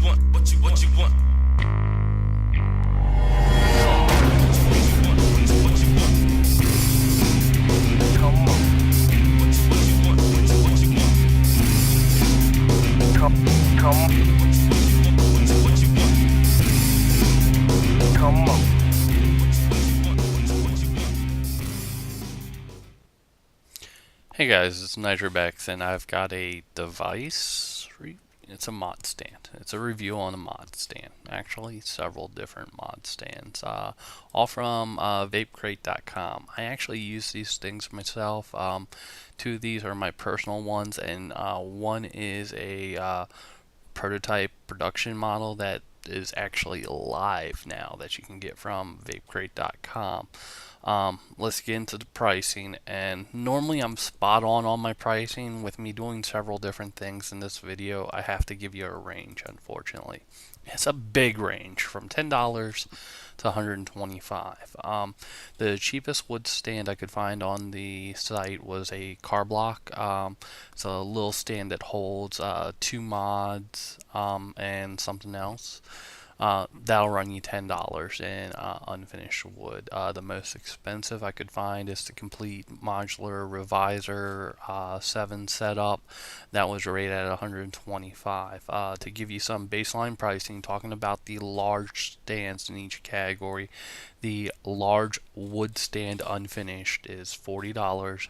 want? What you want? Hey guys, it's Nitrobex, and I've got a device. It's a mod stand. It's a review on a mod stand. Actually, several different mod stands, all from VapeCrate.com. I actually use these things myself. Two of these are my personal ones, and one is a prototype production model that is actually live now that you can get from VapeCrate.com. Let's get into the pricing, and normally I'm spot on my pricing. With me doing several different things in this video, I have to give you a range, unfortunately. It's a big range from $10 to $125. The cheapest wood stand I could find on the site was a car block. It's a little stand that holds 2 mods and something else. That'll run you $10 in unfinished wood. The most expensive I could find is the complete modular revisor 7 setup. That was rated at $125. To give you some baseline pricing, talking about the large stands in each category, the large wood stand unfinished is $40.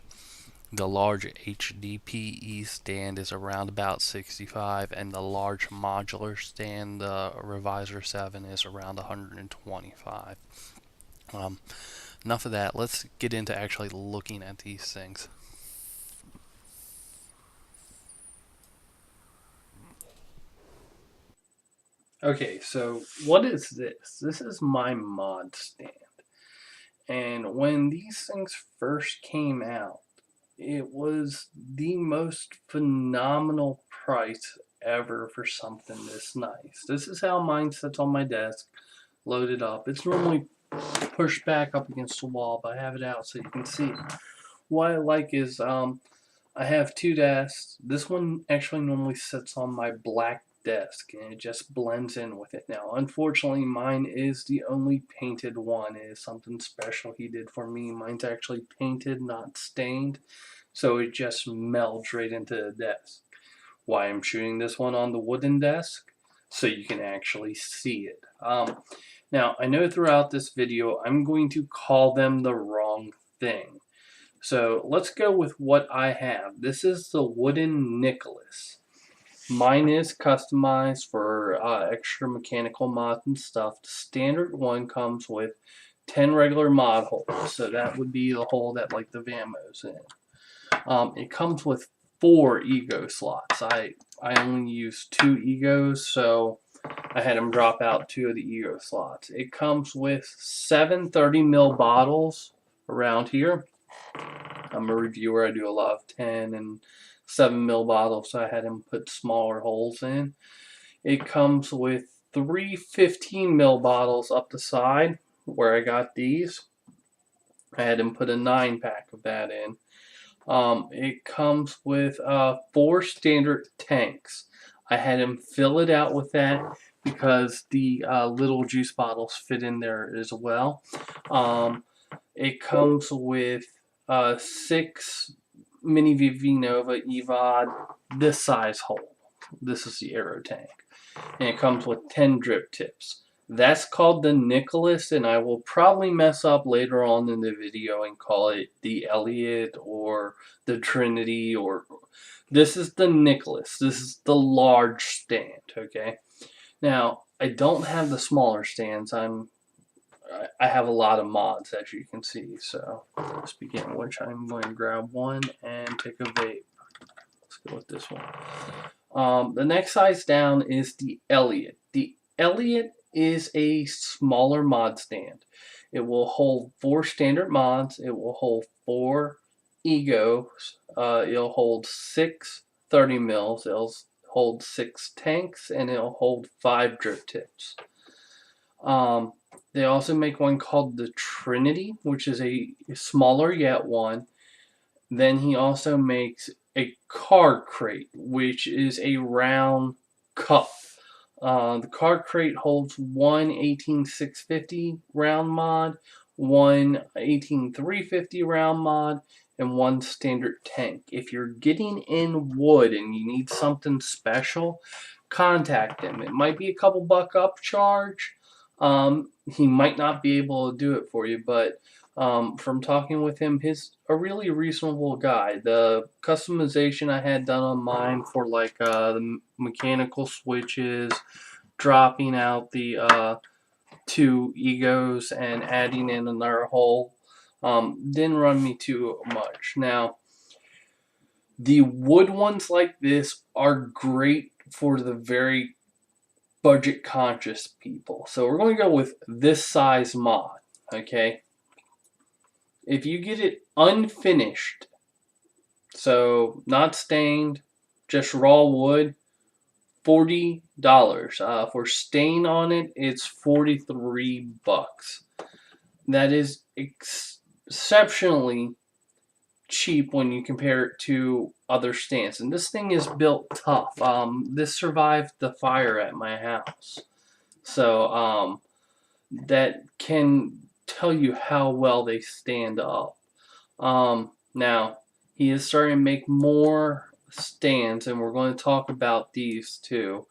The large HDPE stand is around about $65, and the large modular stand, the Revisor 7, is around $125. Enough of that. Let's get into actually looking at these things. Okay, so what is this? This is my mod stand. And when these things first came out, it was the most phenomenal price ever for something this nice. This is how mine sits on my desk, loaded up. It's normally pushed back up against the wall, but I have it out so you can see. What I like is I have 2 desks. This one actually normally sits on my black desk, and it just blends in with it now. Unfortunately, mine is the only painted one. It is something special he did for me. Mine's actually painted, not stained, so it just melds right into the desk. Why I'm shooting this one on the wooden desk, so you can actually see it. Now, I know throughout this video I'm going to call them the wrong thing. So let's go with what I have. This is the wooden Nicholas. Mine is customized for extra mechanical mods and stuff. The standard one comes with 10 regular mod holes, so that would be the hole that like the Vamo's in. It comes with 4 ego slots. I only use 2 egos, so I had them drop out 2 of the ego slots. It comes with 7 30ml bottles around here. I'm a reviewer. I do a lot of 10 and 7ml bottles, so I had him put smaller holes in. It comes with 3 15ml bottles up the side where I got these. I had him put a 9-pack of that in. It comes with 4 standard tanks. I had him fill it out with that because the little juice bottles fit in there as well. It comes with 6 mini VV-Nova EVOD this size hole. This is the aero tank. And it comes with 10 drip tips. That's called the Nicholas, and I will probably mess up later on in the video and call it the Elliot or the Trinity, or this is the Nicholas. This is the large stand, okay? Now, I don't have the smaller stands. I have a lot of mods, as you can see, so let's begin, which I'm going to grab one and take a vape. Let's go with this one. The next size down is the Elliot. The Elliot is a smaller mod stand. It will hold 4 standard mods. It will hold 4 egos. It'll hold 6 30mls. It'll hold 6 tanks, and it'll hold 5 drip tips. They also make one called the Trinity, which is a smaller yet one. Then he also makes a card crate, which is a round cup. The card crate holds one 18650 round mod, one 18350 round mod, and one standard tank. If you're getting in wood and you need something special, contact him. It might be a couple buck upcharge. He might not be able to do it for you, but from talking with him, he's a really reasonable guy. The customization I had done on mine for like the mechanical switches, dropping out the two egos and adding in another hole, didn't run me too much. Now, the wood ones like this are great for the very budget conscious people. So we're going to go with this size mod, okay? If you get it unfinished, so not stained, just raw wood, $40. For stain on it, it's 43 bucks. That is exceptionally cheap when you compare it to other stands. And this thing is built tough. This survived the fire at my house. So that can tell you how well they stand up. Now, he is starting to make more stands, and we're going to talk about these too.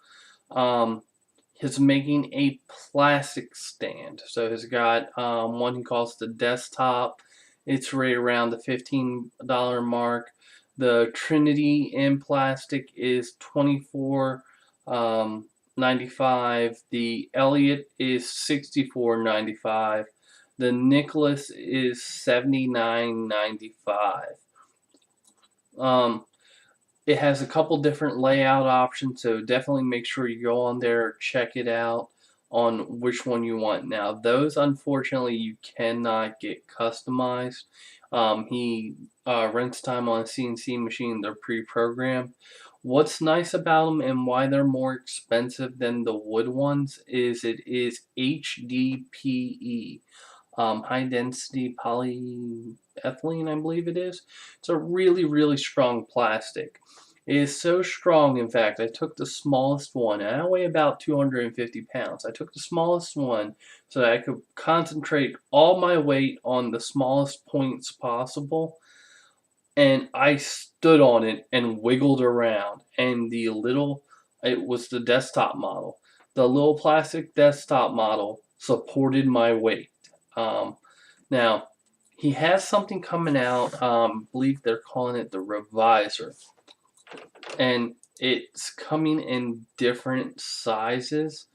He's making a plastic stand. So he's got one he calls the desktop. It's right around the $15 mark. The Trinity in plastic is $24.95. The Elliot is $64.95. The Nicholas is $79.95. It has a couple different layout options, so definitely make sure you go on there, check it out on which one you want. Now, those unfortunately you cannot get customized. He rents time on a CNC machine, they're pre-programmed. What's nice about them and why they're more expensive than the wood ones is it is HDPE, high density polyethylene, I believe it is. It's a really, really strong plastic. It is so strong, in fact, I took the smallest one, and I weigh about 250 pounds. I took the smallest one so that I could concentrate all my weight on the smallest points possible, and I stood on it and wiggled around, and it was the desktop model. The little plastic desktop model supported my weight. Now, he has something coming out, I believe they're calling it the Reviser, and it's coming in different sizes.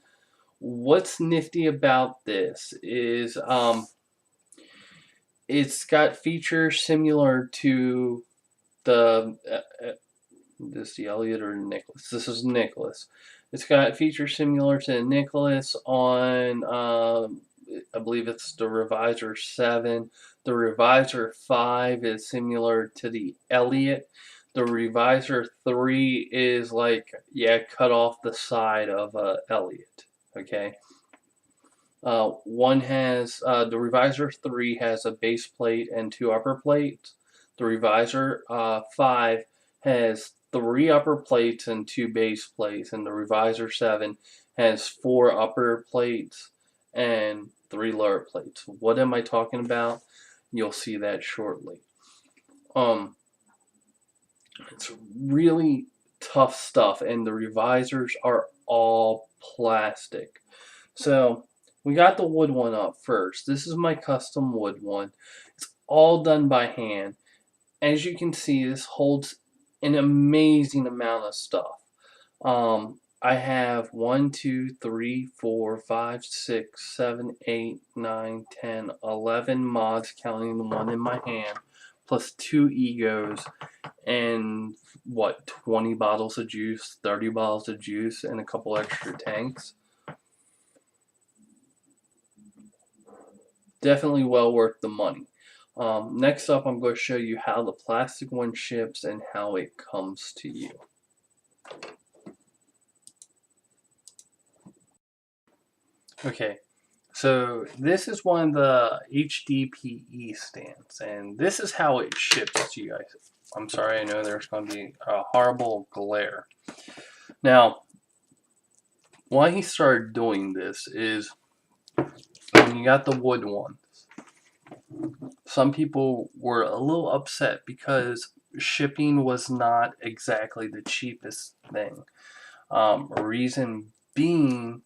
What's nifty about this is it's got features similar to the this the Elliot or Nicholas. This is Nicholas. It's got features similar to Nicholas on I believe it's the Reviser 7. The Reviser 5 is similar to the Elliot. The Reviser 3 is like, yeah, cut off the side of Elliot. Okay. One has the Reviser 3 has a base plate and two upper plates. The Reviser 5 has three upper plates and two base plates, and the Reviser 7 has four upper plates and three lower plates. What am I talking about? You'll see that shortly. It's really tough stuff, and the revisers are all plastic. So we got the wood one up first. This is my custom wood one. It's all done by hand. As you can see, this holds an amazing amount of stuff. I have 1, 2, 3, 4, 5, 6, 7, 8, 9, 10, 11 mods, counting the one in my hand, plus two egos, and what, 20 bottles of juice, 30 bottles of juice, and a couple extra tanks. Definitely well worth the money. Next up, I'm going to show you how the plastic one ships and how it comes to you. Okay, so this is one of the HDPE stands, and this is how it ships to you guys. I'm sorry, I know there's going to be a horrible glare. Now, why he started doing this is when you got the wood ones, some people were a little upset because shipping was not exactly the cheapest thing. Reason being,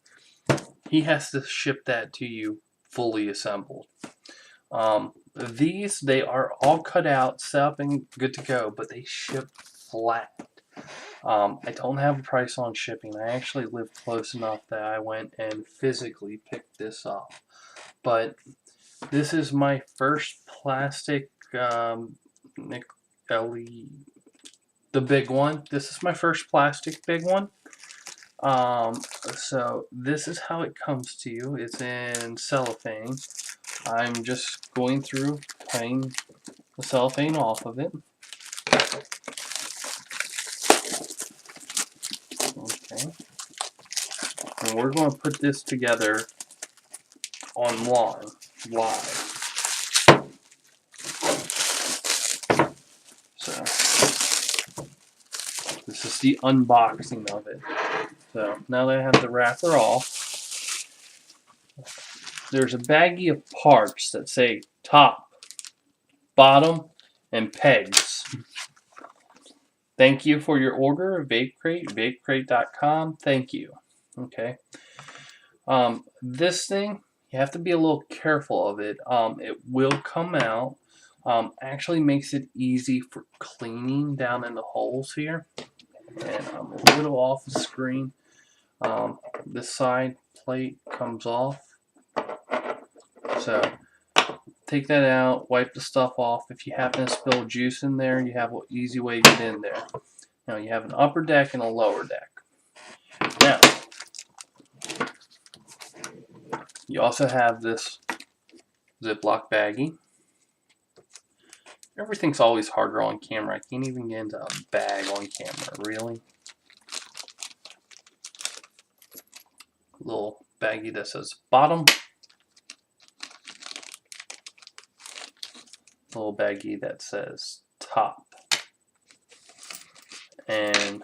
he has to ship that to you fully assembled. These, they are all cut out, set up, and good to go, but they ship flat. I don't have a price on shipping. I actually live close enough that I went and physically picked this up. But this is my first plastic LED, the big one. This is my first plastic big one. So this is how it comes to you. It's in cellophane. I'm just going through cutting the cellophane off of it. Okay. And we're going to put this together online, live. So this is the unboxing of it. So now that I have the wrapper off, there's a baggie of parts that say top, bottom, and pegs. Thank you for your order, VapeCrate, VapeCrate.com. Thank you. Okay. This thing, you have to be a little careful of it. It will come out. Actually makes it easy for cleaning down in the holes here. And I'm a little off the screen. This side plate comes off. So take that out, wipe the stuff off. If you happen to spill juice in there, you have an easy way to get in there. Now you have an upper deck and a lower deck. Now, you also have this Ziploc baggie. Everything's always harder on camera. I can't even get into a bag on camera, really. Little baggie that says bottom. Little baggie that says top. And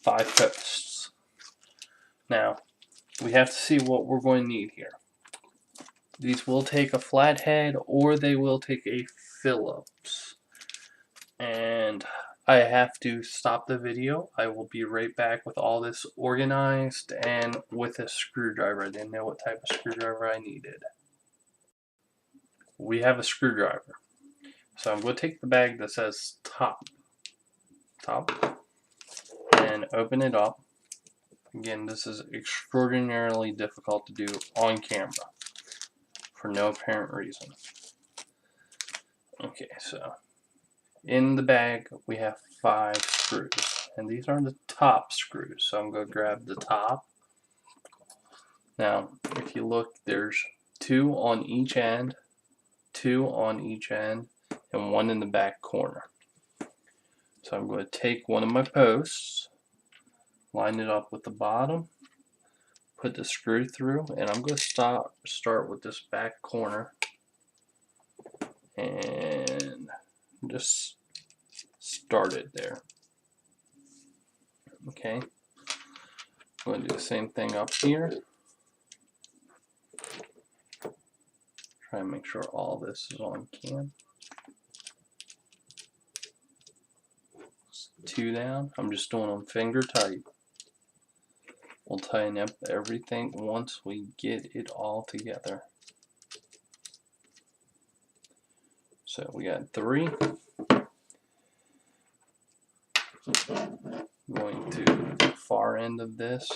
5 posts. Now, we have to see what we're going to need here. These will take a flathead or they will take a Phillips. And I have to stop the video. I will be right back with all this organized and with a screwdriver. I didn't know what type of screwdriver I needed. We have a screwdriver. So I'm going to take the bag that says top, and open it up. Again, this is extraordinarily difficult to do on camera for no apparent reason. Okay, so in the bag we have 5 screws, and these are the top screws. So I'm going to grab the top. Now, if you look, there's 2 on each end, 2 on each end, and 1 in the back corner. So I'm going to take one of my posts, line it up with the bottom, put the screw through, and I'm going to start with this back corner and just start it there. Okay, I'm going to do the same thing up here. Try and make sure all this is on cam. 2 down. I'm just doing them finger tight. We'll tighten up everything once we get it all together. So we got 3. Going to the far end of this.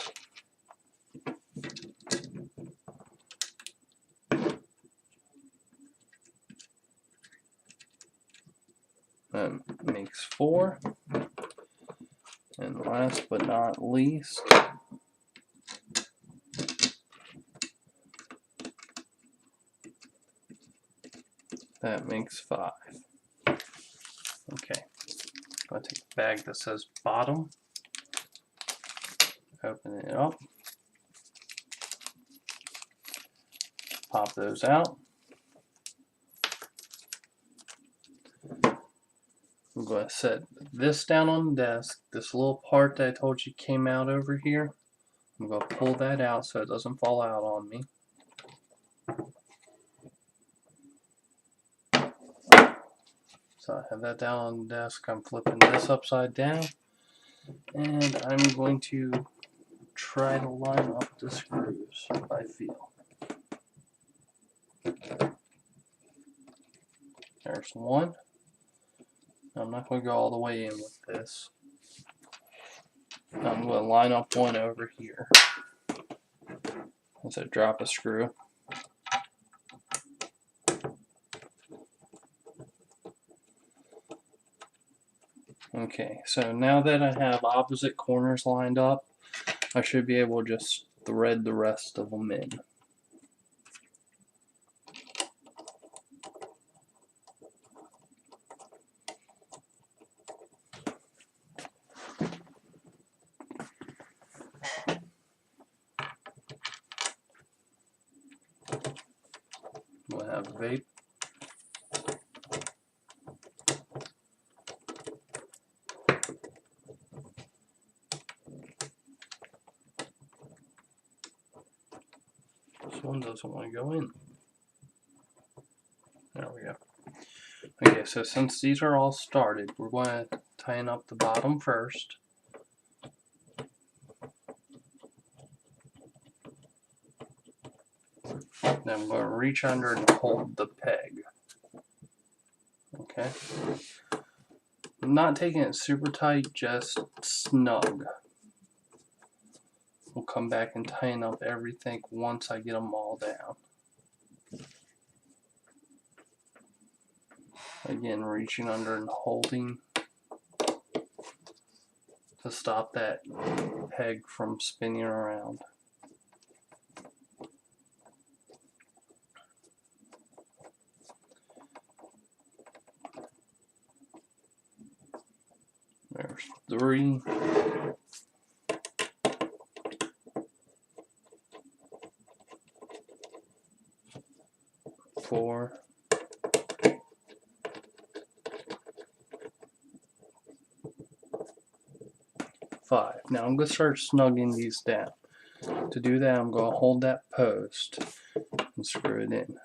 That makes 4. And last but not least, that makes 5. Okay, I'm going to take the bag that says bottom, open it up, pop those out. I'm going to set this down on the desk. This little part that I told you came out over here, I'm going to pull that out so it doesn't fall out on me. So I have that down on the desk. I'm flipping this upside down, and I'm going to try to line up the screws I feel. There's one. I'm not going to go all the way in with this. I'm going to line up one over here. As I drop a screw. Okay, so now that I have opposite corners lined up, I should be able to just thread the rest of them in. We'll have vape. This one doesn't want to go in. There we go. Okay, so since these are all started, we're going to tighten up the bottom first. Then I'm going to reach under and hold the peg. Okay. I'm not taking it super tight, just snug. We'll come back and tighten up everything once I get them all down. Again, reaching under and holding to stop that peg from spinning around. There's 3. 4. 5. Now I'm going to start snugging these down. To do that, I'm going to hold that post and screw it in.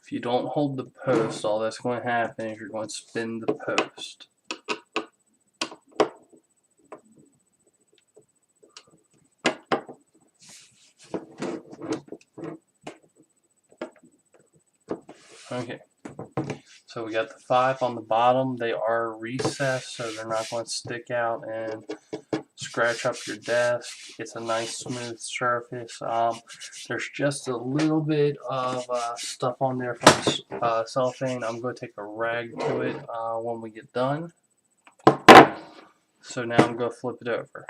If you don't hold the post, all that's going to happen is you're going to spin the post. Okay, so we got the 5 on the bottom. They are recessed, so they're not going to stick out and scratch up your desk. It's a nice smooth surface. There's just a little bit of stuff on there from cellophane. I'm going to take a rag to it when we get done. So now I'm going to flip it over.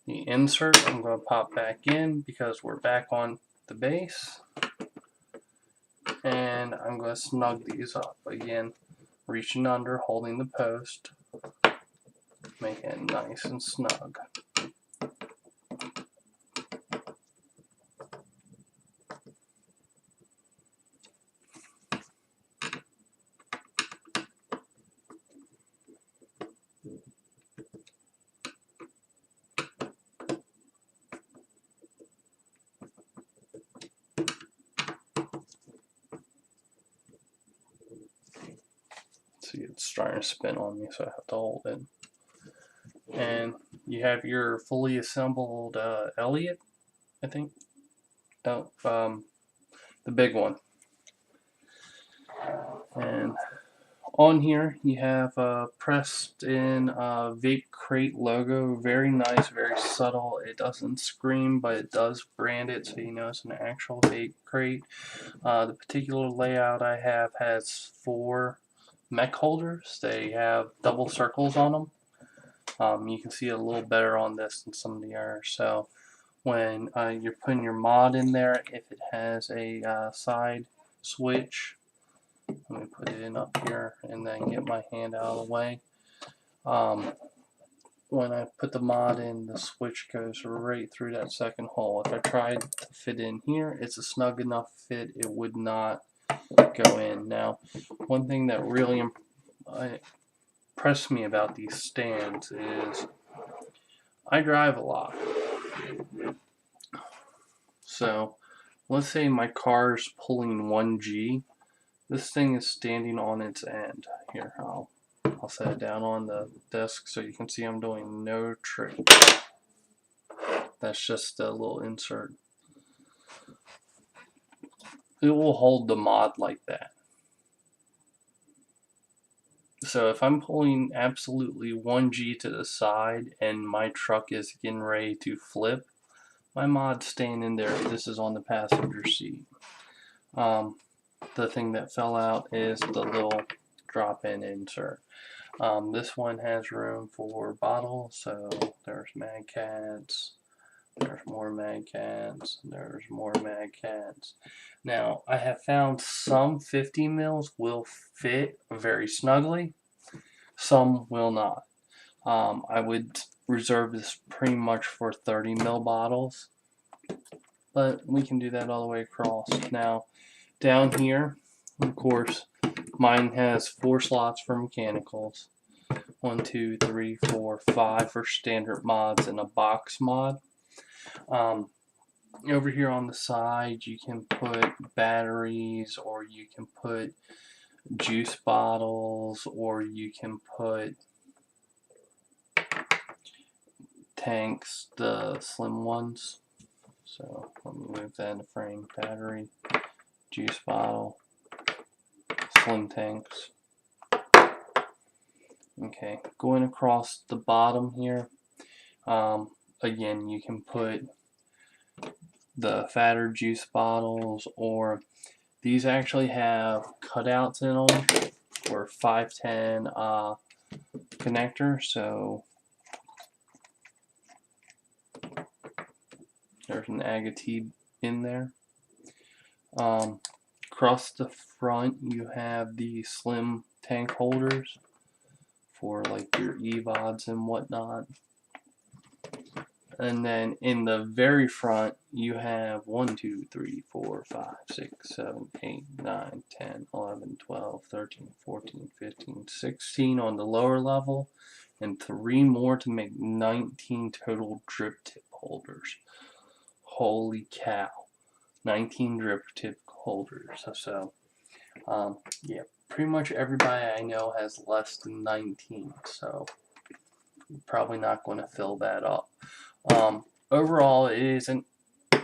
The insert I'm going to pop back in because we're back on the base. And I'm going to snug these up. Again, reaching under, holding the post, making it nice and snug. See, it's starting to spin on me, so I have to hold it. And you have your fully assembled Elliot, I think. Oh, the big one. And on here you have pressed in VapeCrate logo. Very nice, very subtle. It doesn't scream, but it does brand it, so you know it's an actual VapeCrate. The particular layout I have has 4 mech holders. They have double circles on them. You can see it a little better on this than some of the others. So when you're putting your mod in there, if it has a side switch, let me put it in up here and then get my hand out of the way. when I put the mod in, the switch goes right through that second hole. If I tried to fit in here, it's a snug enough fit, it would not go in. Now, one thing that really impressed me about these stands is I drive a lot. So let's say my car's pulling 1G. This thing is standing on its end. Here, I'll set it down on the desk so you can see I'm doing no trick. That's just a little insert. It will hold the mod like that. So if I'm pulling absolutely 1G to the side and my truck is getting ready to flip, my mod's staying in there. This is on the passenger seat. The thing that fell out is the little drop-in insert. This one has room for bottles, so there's Mad Cats, there's more Mad Cats, there's more Mad Cats. Now, I have found some 50 mils will fit very snugly, some will not. I would reserve this pretty much for 30 mil bottles, but we can do that all the way across. Now, down here, of course, mine has 4 slots for mechanicals. 1, 2, 3, 4, 5 for standard mods and a box mod. Over here on the side, you can put batteries, or you can put juice bottles, or you can put tanks, the slim ones. So let me move that in the frame. Battery, juice bottle, slim tanks. Okay, going across the bottom here, again, you can put the fatter juice bottles, or these actually have cutouts in them for 510 connector. So there's an Agate in there. Across the front, you have the slim tank holders for like your EVODs and whatnot. And then in the very front, you have 1, 2, 3, 4, 5, 6, 7, 8, 9, 10, 11, 12, 13, 14, 15, 16 on the lower level, and 3 more to make 19 total drip tip holders. Holy cow. 19 drip tip holders. So, yeah, pretty much everybody I know has less than 19, so I'm probably not going to fill that up. Overall, it is an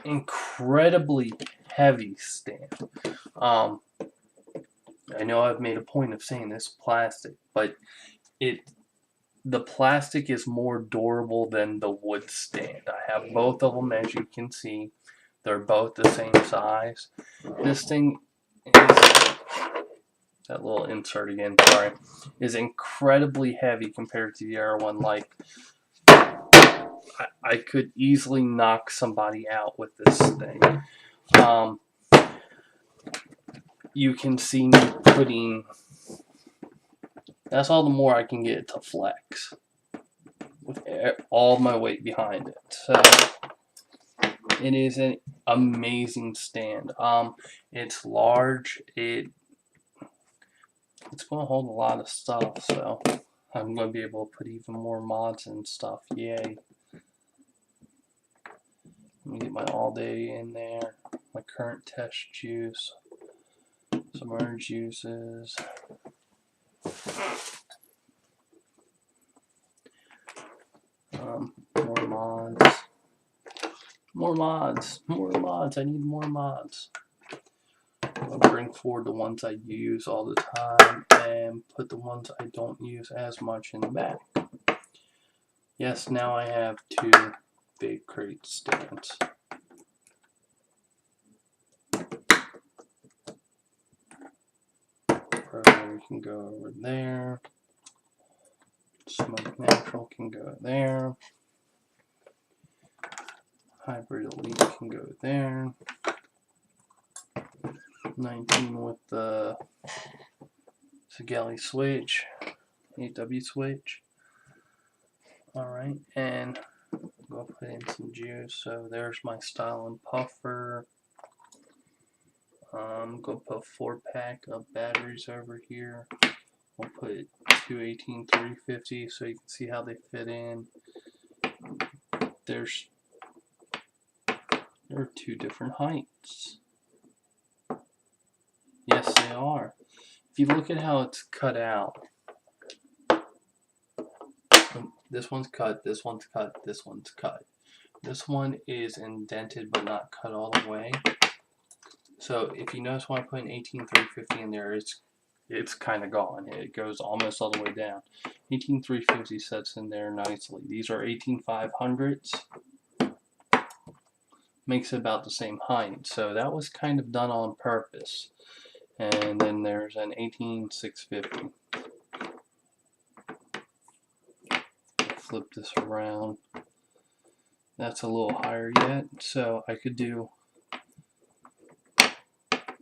incredibly heavy stand. I know I've made a point of saying this plastic, but the plastic is more durable than the wood stand. I have both of them, as you can see. They're both the same size. This thing is, that little insert again, sorry, is incredibly heavy compared to the other one. Like, I could easily knock somebody out with this thing. You can see me putting, that's all the more I can get it to flex with all my weight behind it. So it is an amazing stand. It's large. It's going to hold a lot of stuff, so I'm going to be able to put even more mods and stuff. Yay. Let me get my all day in there, my current test juice, some orange juices. More mods. More mods. More mods. I need more mods. I'll bring forward the ones I use all the time and put the ones I don't use as much in the back. Yes, now I have 2 VapeCrate stands. Program can go over there. Smoke Natural can go there. Hybrid Elite can go there. 19 with the Sigelli switch, 8W switch. Alright, and go put in some juice. So there's my stylin puffer. I'm going to put a 4-pack of batteries over here. We'll put two 18350 so you can see how they fit in. There are two different heights. Yes, they are. If you look at how it's cut out, this one's cut, this one's cut, this one's cut. This one is indented but not cut all the way. So if you notice when I put an 18350 in there, it's kind of gone. It goes almost all the way down. 18350 sets in there nicely. These are 18500s. Makes it about the same height. So that was kind of done on purpose. And then there's an 18650. Flip this around. That's a little higher yet. So I could do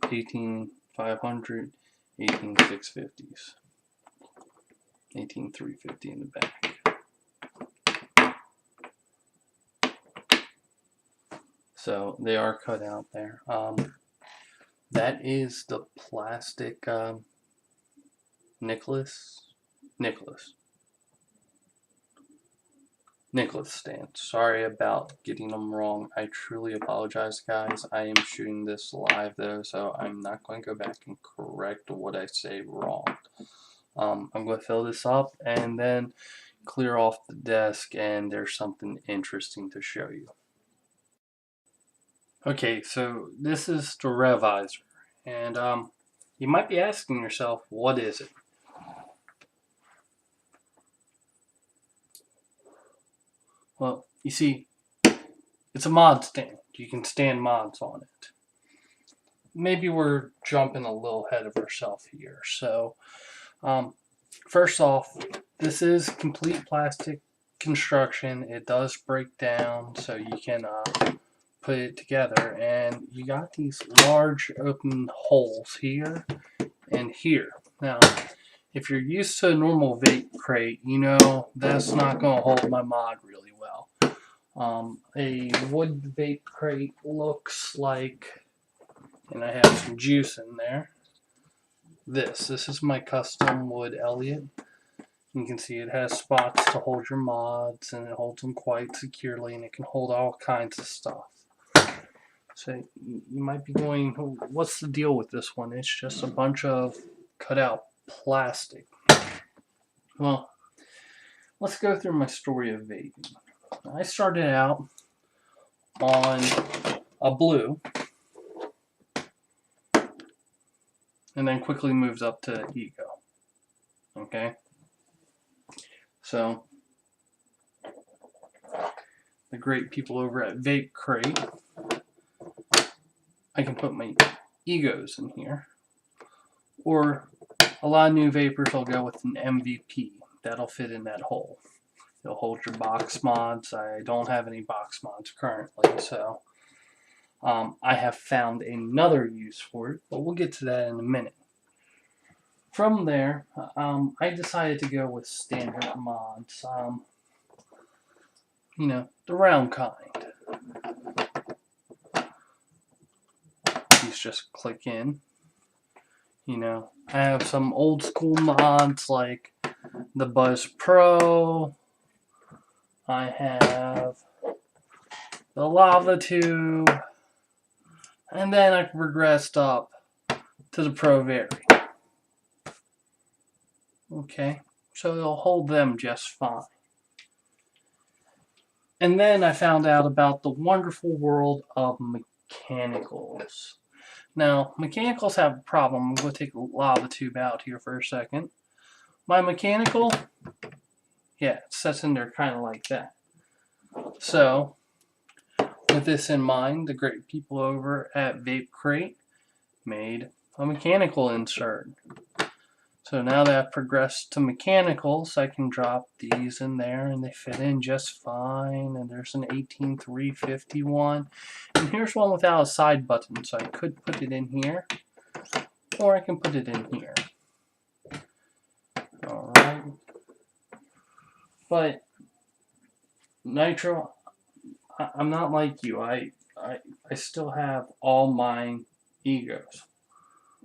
18500, 18650s. 18350 in the back. So they are cut out there. That is the plastic Nicholas stand. Sorry about getting them wrong. I truly apologize, guys. I am shooting this live though, so I'm not going to go back and correct what I say wrong. I'm going to fill this up and then clear off the desk, and there's something interesting to show you. Okay, so this is the Reviser, and you might be asking yourself, what is it? Well, you see, it's a mod stand. You can stand mods on it. Maybe we're jumping a little ahead of ourselves here. So, first off, this is complete plastic construction. It does break down, so you can put it together. And you got these large open holes here and here. Now, if you're used to a normal VapeCrate, you know that's not going to hold my mod really well. A wood VapeCrate looks like, and I have some juice in there. This is my custom wood Elliot. You can see it has spots to hold your mods, and it holds them quite securely, and it can hold all kinds of stuff. So you might be going, what's the deal with this one? It's just a bunch of cut out plastic. Well, let's go through my story of vaping. I started out on a blue and then quickly moved up to Ego. Okay? So, the great people over at VapeCrate, I can put my Egos in here. Or a lot of new vapors will go with an MVP. That'll fit in that hole. It'll hold your box mods. I don't have any box mods currently, so I have found another use for it, but we'll get to that in a minute. From there, I decided to go with standard mods. You know, the round kind. These just click in. You know, I have some old school mods like the Buzz Pro. I have the Lava Tube. And then I regressed up to the Pro Very. Okay, so it'll hold them just fine. And then I found out about the wonderful world of mechanicals. Now, mechanicals have a problem. I'm going to take a Lava Tube out here for a second. My mechanical, yeah, it sets in there kind of like that. So, with this in mind, the great people over at VapeCrate made a mechanical insert. So now that I've progressed to mechanicals, I can drop these in there and they fit in just fine. And there's an 18351. And here's one without a side button, so I could put it in here, or I can put it in here. Alright. But Nitro, I'm not like you. I still have all my egos.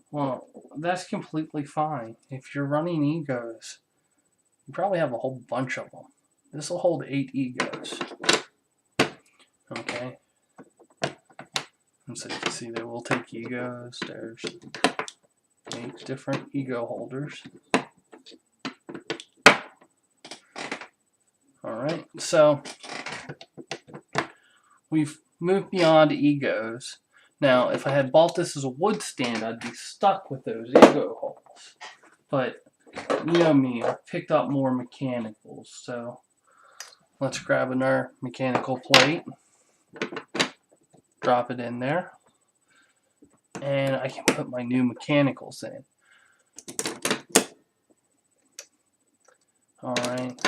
Well, that's completely fine. If you're running egos, you probably have a whole bunch of them. This will hold 8 egos. Okay. And so you can see they will take egos. There's 8 different ego holders. Alright, so we've moved beyond egos. Now, if I had bought this as a wood stand, I'd be stuck with those ego holes. But, you know me, I picked up more mechanicals. So, let's grab another mechanical plate. Drop it in there. And I can put my new mechanicals in. Alright.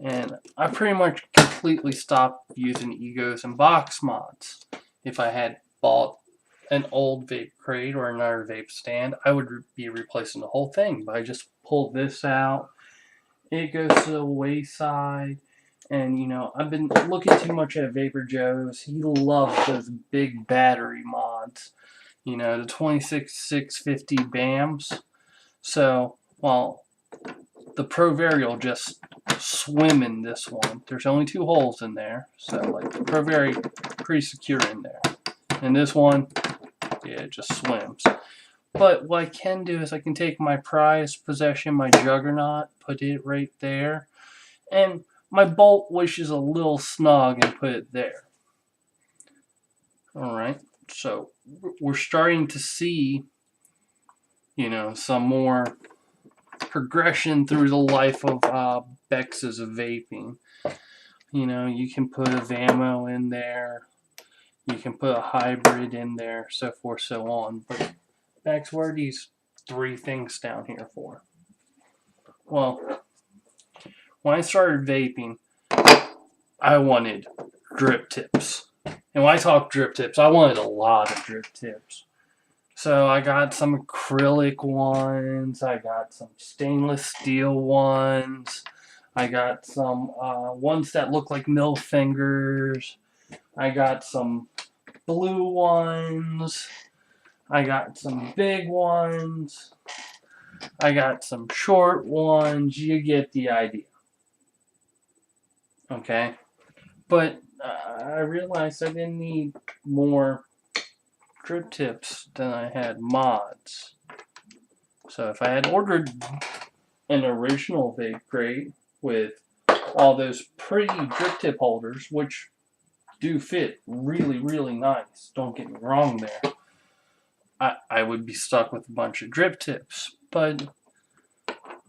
And I pretty much completely stopped using egos and box mods. If I had bought an old VapeCrate or another vape stand, I would be replacing the whole thing. But I just pulled this out. It goes to the wayside. And, you know, I've been looking too much at Vapor Joe's. He loves those big battery mods. You know, the 26650 BAMs. So, well, the Pro Vari will just swim in this one. There's only 2 holes in there. So, like, the Pro Vari pretty secure in there. And this one, yeah, it just swims. But what I can do is I can take my prized possession, my Juggernaut, put it right there. And my bolt, which is a little snug, and put it there. Alright, so we're starting to see, you know, some more progression through the life of Bex's vaping. You know, you can put a Vamo in there, you can put a hybrid in there, so forth, so on. But Bex, what are these 3 things down here for? Well, when I started vaping, I wanted drip tips. And when I talk drip tips, I wanted a lot of drip tips. So I got some acrylic ones, I got some stainless steel ones, I got some ones that look like middle fingers, I got some blue ones, I got some big ones, I got some short ones, you get the idea. Okay? But I realized I didn't need more drip tips than I had mods. So if I had ordered an original VapeCrate with all those pretty drip tip holders, which do fit really, really nice, don't get me wrong there, I would be stuck with a bunch of drip tips. But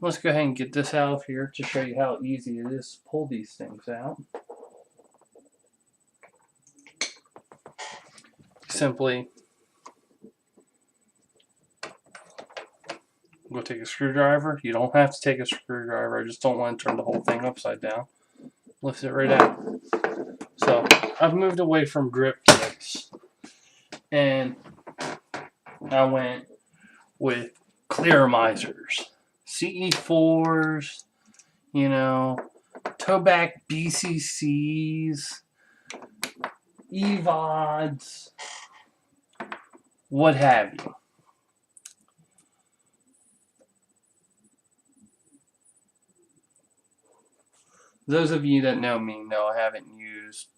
let's go ahead and get this out of here to show you how easy it is to pull these things out. Simply go take a screwdriver. You don't have to take a screwdriver. I just don't want to turn the whole thing upside down. Lift it right out. So I've moved away from drip tips, and I went with Clearomisers, CE4s, you know, Tobac BCCs, EVODs, what have you. Those of you that know me know I haven't used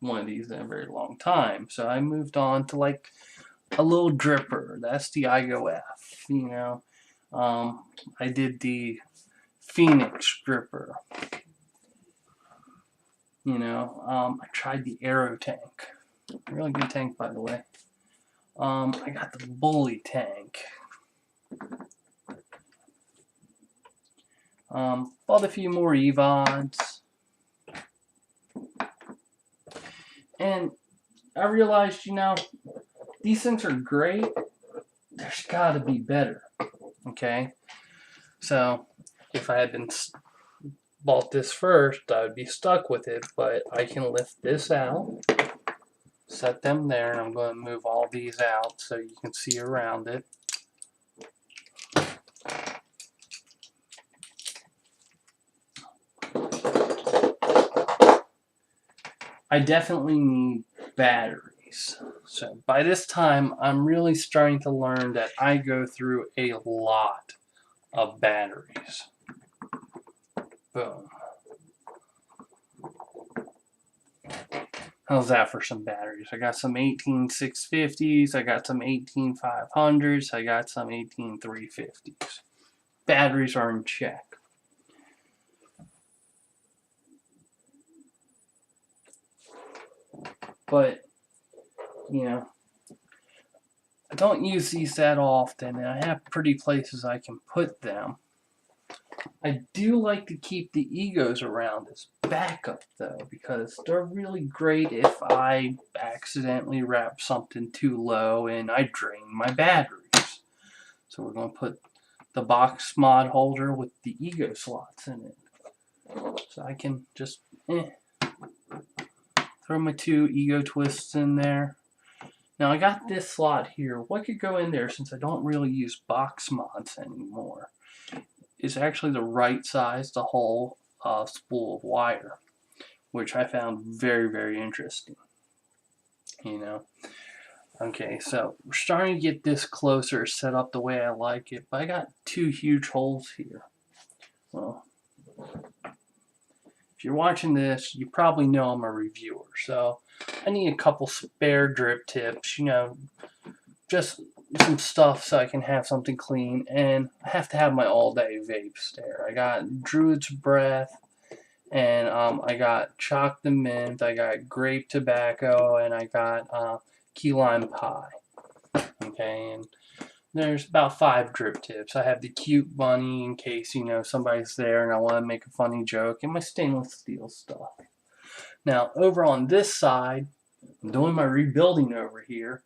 one of these in a very long time. So I moved on to like a little dripper. That's the IGO F, you know. I did the Phoenix dripper. You know, I tried the Aero tank. Really good tank, by the way. I got the Bully tank. Bought a few more EVODs. And I realized, you know, these things are great. There's got to be better. Okay? So, if I had been bought this first, I would be stuck with it. But I can lift this out, set them there, and I'm going to move all these out so you can see around it. I definitely need batteries. So by this time, I'm really starting to learn that I go through a lot of batteries. Boom. How's that for some batteries? I got some 18650s, I got some 18500s, I got some 18350s. Batteries are in check. But, you know, I don't use these that often, and I have pretty places I can put them. I do like to keep the egos around as backup, though, because they're really great if I accidentally wrap something too low and I drain my batteries. So we're going to put the box mod holder with the ego slots in it. So I can just throw my 2 ego twists in there. Now I got this slot here. What could go in there, since I don't really use box mods anymore, is actually the right size to hold a spool of wire, which I found very, very interesting. You know. Okay, so we're starting to get this closer, set up the way I like it, but I got 2 huge holes here. Well, if you're watching this, you probably know I'm a reviewer, so I need a couple spare drip tips, just some stuff so I can have something clean, and I have to have my all-day vape stare. I got Druid's Breath, and I got Choc the Mint, I got Grape Tobacco, and I got Key Lime Pie. Okay, and there's about 5 drip tips. I have the cute bunny in case, somebody's there and I want to make a funny joke, and my stainless steel stuff. Now, over on this side, I'm doing my rebuilding over here.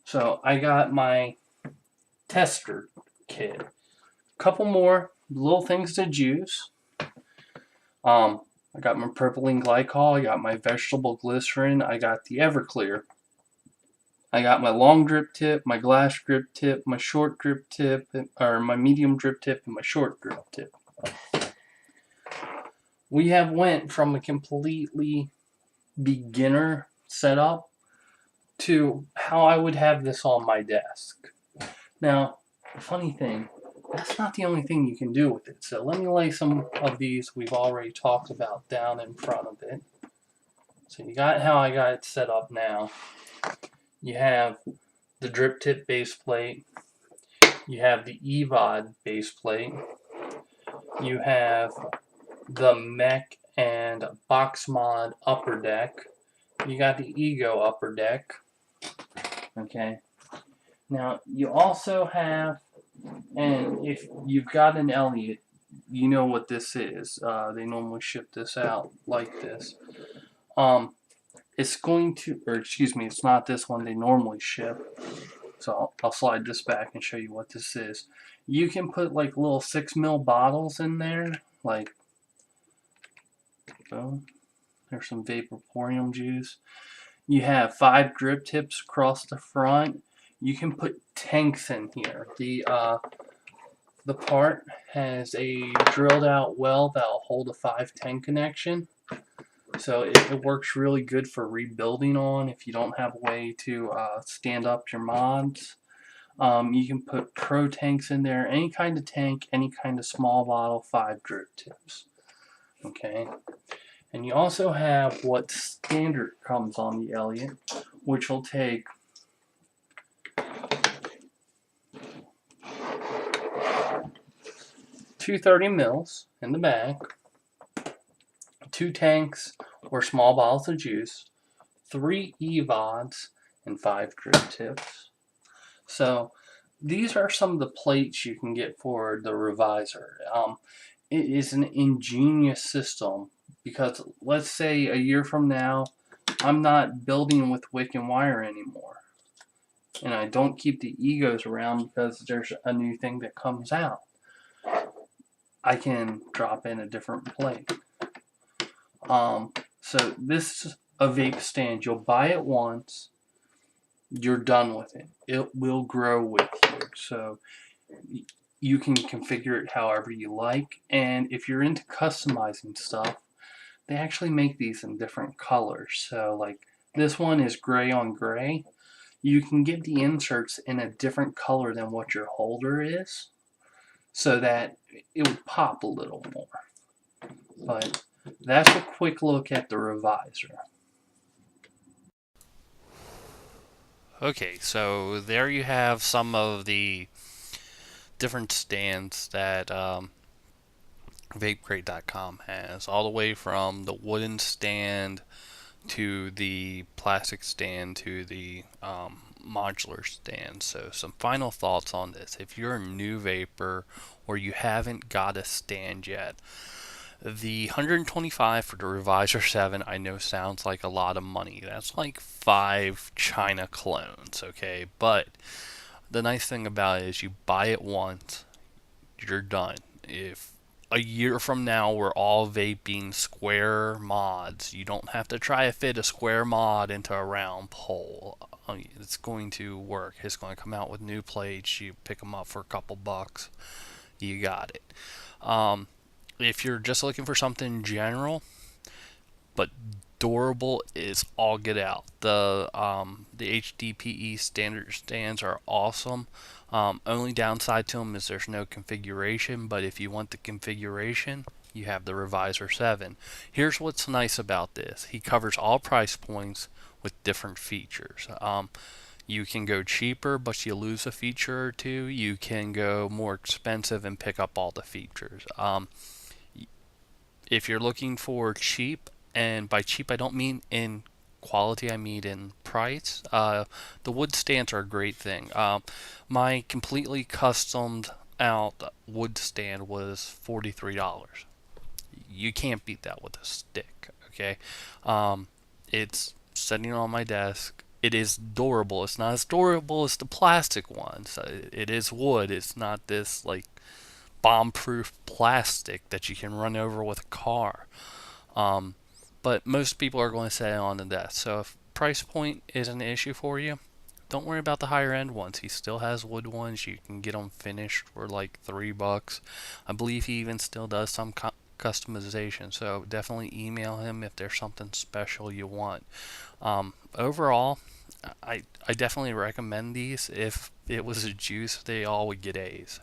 So I got my tester kit. A couple more little things to juice. I got my propylene glycol. I got my vegetable glycerin. I got the Everclear. I got my long drip tip, my glass drip tip, my short drip tip, or my medium drip tip, and my short drip tip. We have went from a completely beginner setup to how I would have this on my desk. Now, the funny thing, that's not the only thing you can do with it. So let me lay some of these we've already talked about down in front of it. So you got how I got it set up now. You have the drip tip base plate. You have the EVOD base plate. You have the mech and box mod upper deck. You got the ego upper deck. Okay. Now you also have, and if you've got an Elliot, you know what this is. They normally ship this out like this. It's going to, or excuse me, it's not this one they normally ship. So I'll slide this back and show you what this is. You can put like little 6 ml bottles in there, like, boom. There's some Vaporeum juice. You have 5 drip tips across the front. You can put tanks in here. The part has a drilled out well that'll hold a 510 connection. So it works really good for rebuilding on if you don't have a way to stand up your mods. You can put pro tanks in there, any kind of tank, any kind of small bottle, 5 drip tips. Okay. And you also have what standard comes on the Elliot, which will take two 30 mils in the bag, 2 tanks or small bottles of juice, 3 EVODs, and 5 drip tips. So these are some of the plates you can get for the revisor. It is an ingenious system because let's say a year from now, I'm not building with wick and wire anymore. And I don't keep the egos around because there's a new thing that comes out. I can drop in a different plate. So this is a vape stand. You'll buy it once, you're done with it. It will grow with you. So you can configure it however you like. And if you're into customizing stuff, they actually make these in different colors. So like this one is gray on gray. You can get the inserts in a different color than what your holder is, so that it would pop a little more. But that's a quick look at the revisor. Okay, so there you have some of the different stands that VapeCrate.com has, all the way from the wooden stand to the plastic stand to the modular stand. So some final thoughts on this. If you're a new vapor or you haven't got a stand yet, the 125 for the Revisor 7 I know sounds like a lot of money. That's like 5 China clones, okay? But the nice thing about it is you buy it once, you're done. If a year from now we're all vaping square mods, you don't have to try to fit a square mod into a round pole. It's going to work. It's going to come out with new plates. You pick them up for a couple bucks. You got it. If you're just looking for something general but durable, is all get out. The HDPE standard stands are awesome. Only downside to them is there's no configuration, but if you want the configuration, you have the Revisor 7. Here's what's nice about this. He covers all price points with different features. You can go cheaper, but you lose a feature or two. You can go more expensive and pick up all the features. If you're looking for cheap, and by cheap I don't mean in quality, I mean in price, the wood stands are a great thing. My completely customed out wood stand was $43. You can't beat that with a stick, okay? It's sitting on my desk. It is durable. It's not as durable as the plastic ones. It is wood. It's not this like bomb-proof plastic that you can run over with a car. Um, but most people are going to set it on the desk. So if price point is an issue for you, don't worry about the higher end ones. He still has wood ones. You can get them finished for like $3. I believe he even still does some customization. So definitely email him if there's something special you want. Overall, I definitely recommend these. If it was a juice, they all would get A's.